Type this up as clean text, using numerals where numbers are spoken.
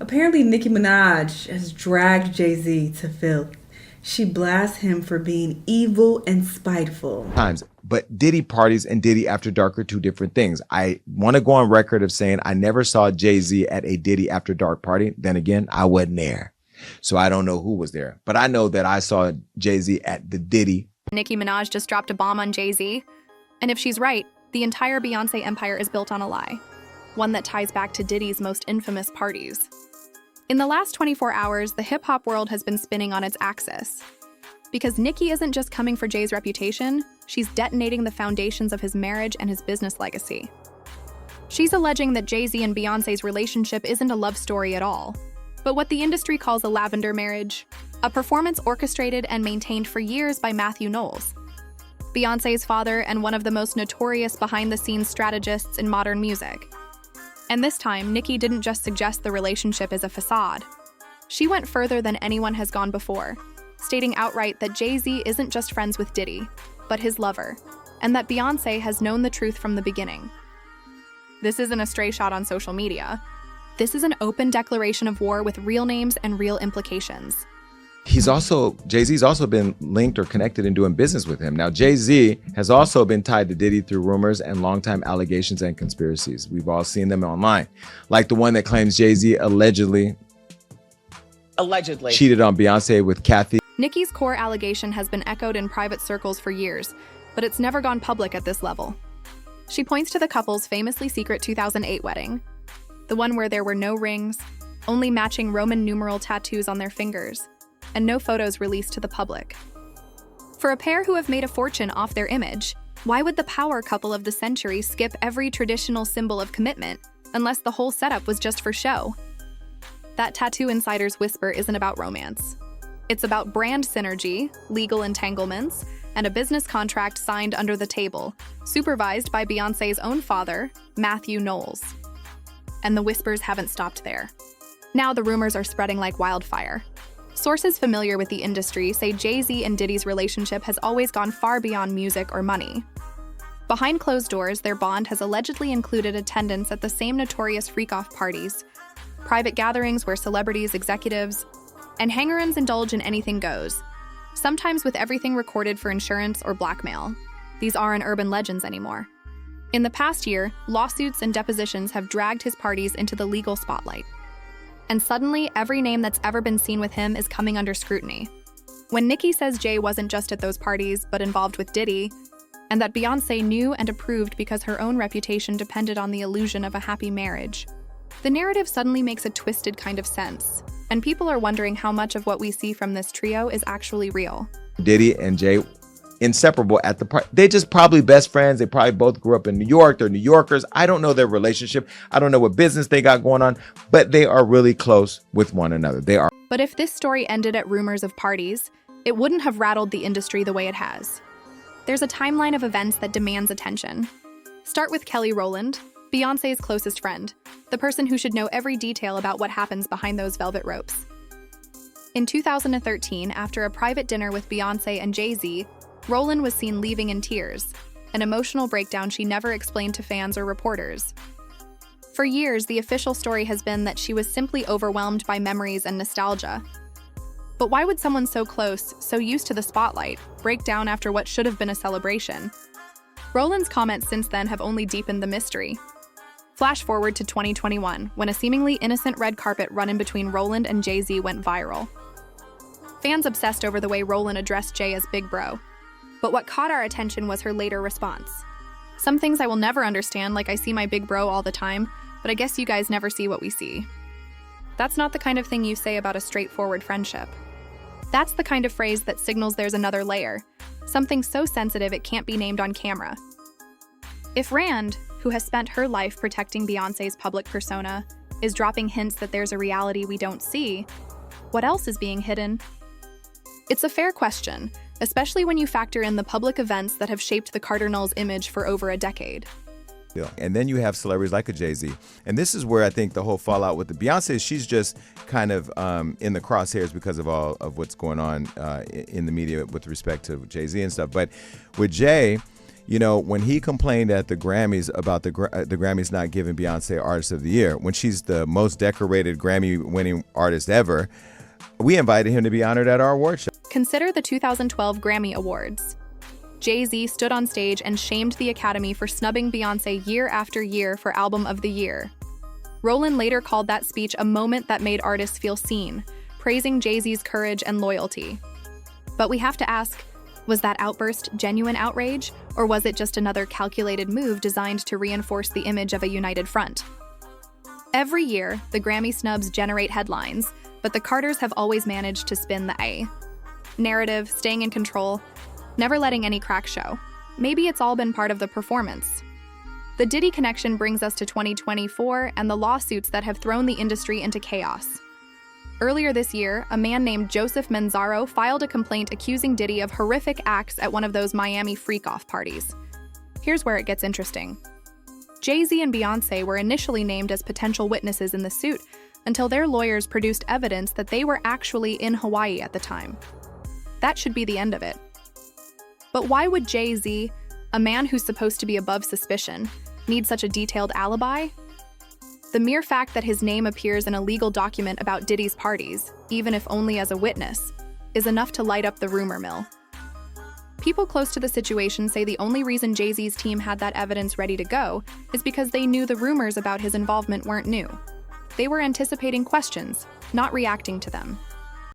Apparently, Nicki Minaj has dragged Jay-Z to filth. She blasts him for being evil and spiteful. Times. But Diddy parties and Diddy After Dark are two different things. I want to go on record of saying I never saw Jay-Z at a Diddy After Dark party. Then again, I wasn't there. So I don't know who was there. But I know that I saw Jay-Z at the Diddy. Nicki Minaj just dropped a bomb on Jay-Z. And if she's right, the entire Beyonce empire is built on a lie. One that ties back to Diddy's most infamous parties. In the last 24 hours, the hip-hop world has been spinning on its axis. Because Nicki isn't just coming for Jay's reputation, she's detonating the foundations of his marriage and his business legacy. She's alleging that Jay-Z and Beyonce's relationship isn't a love story at all, but what the industry calls a lavender marriage, a performance orchestrated and maintained for years by Matthew Knowles, Beyonce's father and one of the most notorious behind-the-scenes strategists in modern music. And this time, Nicki didn't just suggest the relationship is a facade. She went further than anyone has gone before, stating outright that Jay-Z isn't just friends with Diddy, but his lover, and that Beyonce has known the truth from the beginning. This isn't a stray shot on social media. This is an open declaration of war with real names and real implications. Jay-Z's also been linked or connected in doing business with him. Now, Jay-Z has also been tied to Diddy through rumors and longtime allegations and conspiracies. We've all seen them online, like the one that claims Jay-Z allegedly cheated on Beyonce with Kathy. Nicki's core allegation has been echoed in private circles for years, but it's never gone public at this level. She points to the couple's famously secret 2008 wedding, the one where there were no rings, only matching Roman numeral tattoos on their fingers, and no photos released to the public. For a pair who have made a fortune off their image, why would the power couple of the century skip every traditional symbol of commitment unless the whole setup was just for show? That tattoo insider's whisper isn't about romance. It's about brand synergy, legal entanglements, and a business contract signed under the table, supervised by Beyonce's own father, Matthew Knowles. And the whispers haven't stopped there. Now the rumors are spreading like wildfire. Sources familiar with the industry say Jay-Z and Diddy's relationship has always gone far beyond music or money. Behind closed doors, their bond has allegedly included attendance at the same notorious freak-off parties, private gatherings where celebrities, executives, and hanger-ons indulge in anything goes, sometimes with everything recorded for insurance or blackmail. These aren't urban legends anymore. In the past year, lawsuits and depositions have dragged his parties into the legal spotlight. And suddenly, every name that's ever been seen with him is coming under scrutiny. When Nicki says Jay wasn't just at those parties, but involved with Diddy, and that Beyonce knew and approved because her own reputation depended on the illusion of a happy marriage, the narrative suddenly makes a twisted kind of sense, and people are wondering how much of what we see from this trio is actually real. Diddy and Jay, inseparable at the party. They just probably best friends. They probably both grew up in New York. They're New Yorkers. I don't know their relationship. I don't know what business they got going on, but they are really close with one another. They are. But if this story ended at rumors of parties, it wouldn't have rattled the industry the way it has. There's a timeline of events that demands attention. Start with Kelly Rowland, Beyonce's closest friend, the person who should know every detail about what happens behind those velvet ropes. In 2013, after a private dinner with Beyonce and Jay-Z, Rowland was seen leaving in tears, an emotional breakdown she never explained to fans or reporters. For years, the official story has been that she was simply overwhelmed by memories and nostalgia. But why would someone so close, so used to the spotlight, break down after what should have been a celebration? Rowland's comments since then have only deepened the mystery. Flash forward to 2021, when a seemingly innocent red carpet run-in between Rowland and Jay-Z went viral. Fans obsessed over the way Rowland addressed Jay as Big Bro. But what caught our attention was her later response. Some things I will never understand, like I see my big bro all the time, but I guess you guys never see what we see. That's not the kind of thing you say about a straightforward friendship. That's the kind of phrase that signals there's another layer, something so sensitive it can't be named on camera. If Rand, who has spent her life protecting Beyonce's public persona, is dropping hints that there's a reality we don't see, what else is being hidden? It's a fair question, especially when you factor in the public events that have shaped the Carter Knowles image for over a decade. And then you have celebrities like a Jay-Z. And this is where I think the whole fallout with the Beyonce, she's just kind of in the crosshairs because of all of what's going on in the media with respect to Jay-Z and stuff. But with Jay, You know, when he complained at the Grammys about the Grammys not giving Beyonce Artist of the Year, when she's the most decorated Grammy-winning artist ever, we invited him to be honored at our award show. Consider the 2012 Grammy Awards. Jay-Z stood on stage and shamed the Academy for snubbing Beyonce year after year for Album of the Year. Rowland later called that speech a moment that made artists feel seen, praising Jay-Z's courage and loyalty. But we have to ask, was that outburst genuine outrage, or was it just another calculated move designed to reinforce the image of a united front? Every year, the Grammy snubs generate headlines, but the Carters have always managed to spin the A. Narrative, staying in control, never letting any cracks show. Maybe it's all been part of the performance. The Diddy connection brings us to 2024 and the lawsuits that have thrown the industry into chaos. Earlier this year, a man named Joseph Manzaro filed a complaint accusing Diddy of horrific acts at one of those Miami freak-off parties. Here's where it gets interesting. Jay-Z and Beyonce were initially named as potential witnesses in the suit until their lawyers produced evidence that they were actually in Hawaii at the time. That should be the end of it. But why would Jay-Z, a man who's supposed to be above suspicion, need such a detailed alibi? The mere fact that his name appears in a legal document about Diddy's parties, even if only as a witness, is enough to light up the rumor mill. People close to the situation say the only reason Jay-Z's team had that evidence ready to go is because they knew the rumors about his involvement weren't new. They were anticipating questions, not reacting to them.